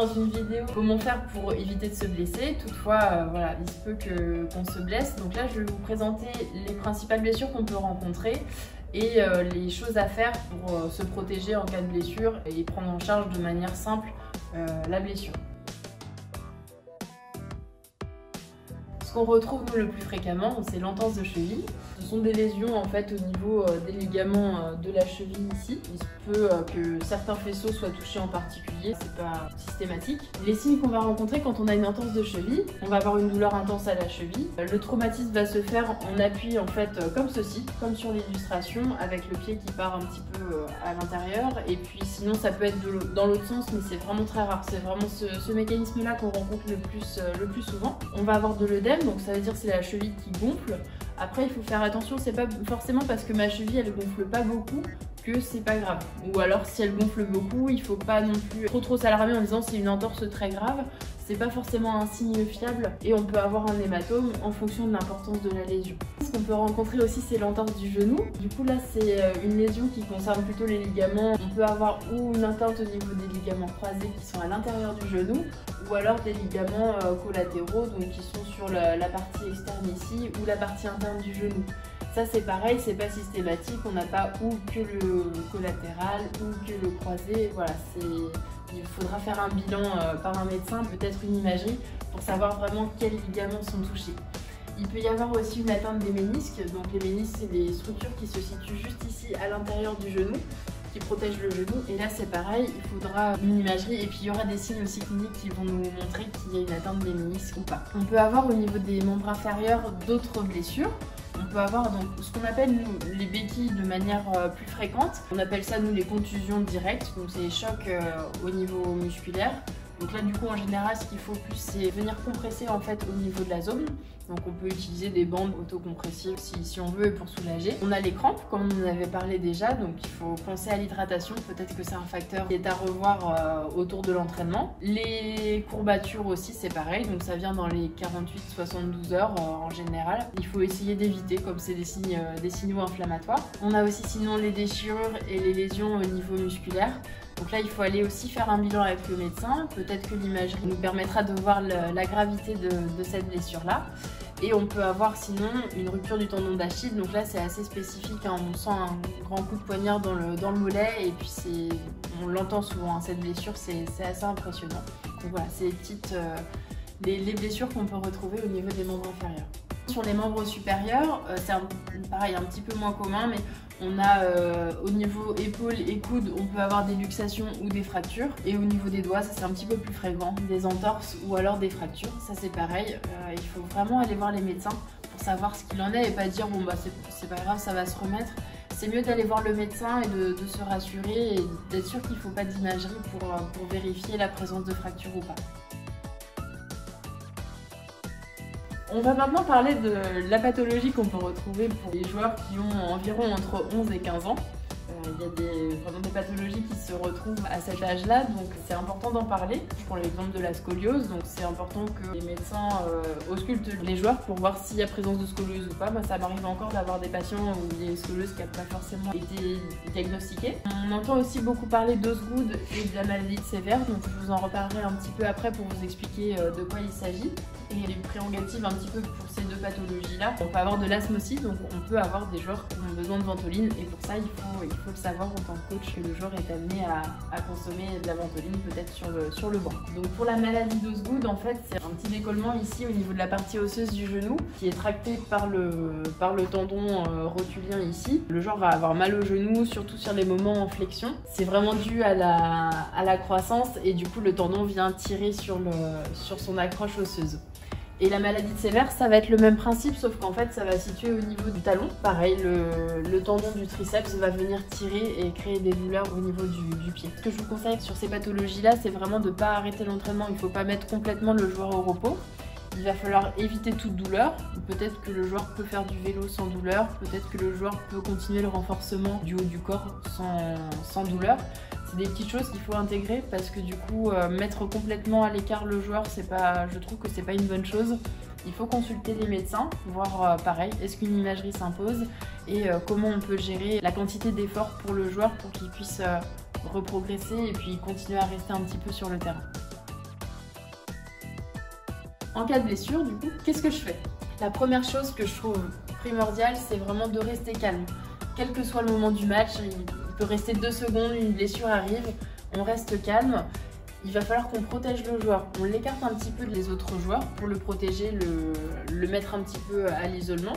dans une vidéo comment faire pour éviter de se blesser. Toutefois, voilà, il se peut qu'on se blesse. Donc là, je vais vous présenter les principales blessures qu'on peut rencontrer et les choses à faire pour se protéger en cas de blessure et prendre en charge de manière simple la blessure. Ce qu'on retrouve nous le plus fréquemment, c'est l'entorse de cheville. Ce sont des lésions en fait au niveau des ligaments de la cheville ici. Il se peut que certains faisceaux soient touchés en particulier, c'est pas systématique. Les signes qu'on va rencontrer quand on a une entorse de cheville, on va avoir une douleur intense à la cheville. Le traumatisme va se faire en appui en fait comme ceci, comme sur l'illustration, avec le pied qui part un petit peu à l'intérieur. Et puis sinon ça peut être dans l'autre sens, mais c'est vraiment très rare. C'est vraiment ce mécanisme-là qu'on rencontre le plus souvent. On va avoir de l'œdème, donc ça veut dire que c'est la cheville qui gonfle. Après, il faut faire attention, c'est pas forcément parce que ma cheville elle gonfle pas beaucoup que c'est pas grave. Ou alors si elle gonfle beaucoup, il faut pas non plus trop s'alarmer en disant c'est une entorse très grave. C'est pas forcément un signe fiable et on peut avoir un hématome en fonction de l'importance de la lésion. Ce qu'on peut rencontrer aussi, c'est l'entorse du genou. Du coup là, c'est une lésion qui concerne plutôt les ligaments. On peut avoir ou une atteinte au niveau des ligaments croisés qui sont à l'intérieur du genou, ou alors des ligaments collatéraux, donc qui sont sur la partie externe ici ou la partie interne du genou. Ça c'est pareil, c'est pas systématique, on n'a pas ou que le collatéral ou que le croisé, voilà, il faudra faire un bilan par un médecin, peut-être une imagerie, pour savoir vraiment quels ligaments sont touchés. Il peut y avoir aussi une atteinte des ménisques, donc les ménisques c'est des structures qui se situent juste ici à l'intérieur du genou, qui protègent le genou, et là c'est pareil, il faudra une imagerie et puis il y aura des signes aussi cliniques qui vont nous montrer qu'il y a une atteinte des ménisques ou pas. On peut avoir au niveau des membres inférieurs d'autres blessures. On peut avoir donc ce qu'on appelle nous les béquilles de manière plus fréquente. On appelle ça nous les contusions directes, donc c'est les chocs au niveau musculaire. Donc là du coup en général ce qu'il faut plus c'est venir compresser en fait au niveau de la zone. Donc on peut utiliser des bandes autocompressives si on veut pour soulager. On a les crampes comme on en avait parlé déjà, donc il faut penser à l'hydratation. Peut-être que c'est un facteur qui est à revoir autour de l'entraînement. Les courbatures aussi c'est pareil, donc ça vient dans les 48-72 heures en général. Il faut essayer d'éviter comme c'est des signaux inflammatoires. On a aussi sinon les déchirures et les lésions au niveau musculaire. Donc là, il faut aller aussi faire un bilan avec le médecin. Peut-être que l'imagerie nous permettra de voir la gravité de cette blessure-là. Et on peut avoir sinon une rupture du tendon d'Achille. Donc là, c'est assez spécifique, hein. On sent un grand coup de poignard dans le mollet. Et puis, on l'entend souvent, hein. Cette blessure, c'est assez impressionnant. Donc voilà, c'est les blessures qu'on peut retrouver au niveau des membres inférieurs. Sur les membres supérieurs, c'est pareil, un petit peu moins commun, mais on a au niveau épaules et coudes, on peut avoir des luxations ou des fractures. Et au niveau des doigts, ça c'est un petit peu plus fréquent, des entorses ou alors des fractures. Ça c'est pareil, il faut vraiment aller voir les médecins pour savoir ce qu'il en est et pas dire bon bah c'est pas grave, ça va se remettre. C'est mieux d'aller voir le médecin et de se rassurer et d'être sûr qu'il ne faut pas d'imagerie pour vérifier la présence de fracture ou pas. On va maintenant parler de la pathologie qu'on peut retrouver pour les joueurs qui ont environ entre 11 et 15 ans. Il y a vraiment des pathologies qui se retrouvent à cet âge-là, donc c'est important d'en parler. Je prends l'exemple de la scoliose, donc c'est important que les médecins auscultent les joueurs pour voir s'il y a présence de scoliose ou pas. Moi, ça m'arrive encore d'avoir des patients où il y a une scoliose qui n'a pas forcément été diagnostiquée. On entend aussi beaucoup parler d'Osgood et de la maladie de Sévère, donc je vous en reparlerai un petit peu après pour vous expliquer de quoi il s'agit. Et les prérogatives un petit peu pour ces deux pathologies-là. On peut avoir de l'asthme aussi, donc on peut avoir des joueurs qui ont besoin de ventoline et pour ça il faut le savoir en tant que coach que le joueur est amené à consommer de la ventoline peut-être sur le banc. Donc pour la maladie d'Osgood, en fait c'est un petit décollement ici au niveau de la partie osseuse du genou qui est tracté par le tendon rotulien ici. Le joueur va avoir mal au genou, surtout sur les moments en flexion. C'est vraiment dû à la croissance et du coup le tendon vient tirer sur son accroche osseuse. Et la maladie de Sévère, ça va être le même principe, sauf qu'en fait, ça va se situer au niveau du talon. Pareil, le tendon du triceps va venir tirer et créer des douleurs au niveau du pied. Ce que je vous conseille sur ces pathologies-là, c'est vraiment de ne pas arrêter l'entraînement. Il ne faut pas mettre complètement le joueur au repos. Il va falloir éviter toute douleur. Peut-être que le joueur peut faire du vélo sans douleur. Peut-être que le joueur peut continuer le renforcement du haut du corps sans douleur. C'est des petites choses qu'il faut intégrer parce que du coup, mettre complètement à l'écart le joueur, je trouve que c'est pas une bonne chose. Il faut consulter les médecins, voir pareil, est-ce qu'une imagerie s'impose et comment on peut gérer la quantité d'efforts pour le joueur pour qu'il puisse reprogresser et puis continuer à rester un petit peu sur le terrain. En cas de blessure, du coup, qu'est-ce que je fais? La première chose que je trouve primordiale, c'est vraiment de rester calme. Quel que soit le moment du match, il peut rester 2 secondes, une blessure arrive, on reste calme. Il va falloir qu'on protège le joueur. On l'écarte un petit peu des autres joueurs pour le protéger, le mettre un petit peu à l'isolement.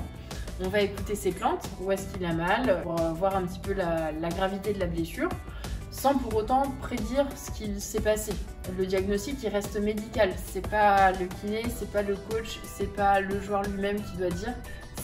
On va écouter ses plaintes, où est-ce qu'il a mal, pour voir un petit peu la gravité de la blessure, sans pour autant prédire ce qu'il s'est passé. Le diagnostic, il reste médical. C'est pas le kiné, c'est pas le coach, c'est pas le joueur lui-même qui doit dire.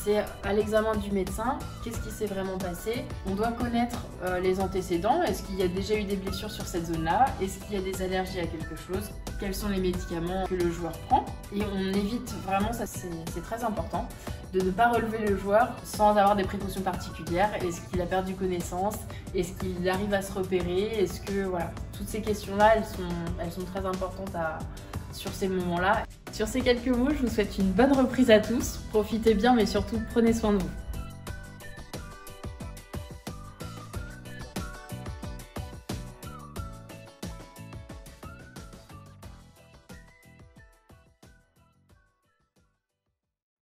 C'est à l'examen du médecin, qu'est-ce qui s'est vraiment passé. On doit connaître les antécédents. Est-ce qu'il y a déjà eu des blessures sur cette zone-là? Est-ce qu'il y a des allergies à quelque chose? Quels sont les médicaments que le joueur prend? Et on évite vraiment, ça c'est très important, de ne pas relever le joueur sans avoir des précautions particulières. Est-ce qu'il a perdu connaissance? Est-ce qu'il arrive à se repérer? Est-ce que, voilà, toutes ces questions-là, elles sont très importantes sur ces moments-là. Sur ces quelques mots, je vous souhaite une bonne reprise à tous. Profitez bien, mais surtout prenez soin de vous.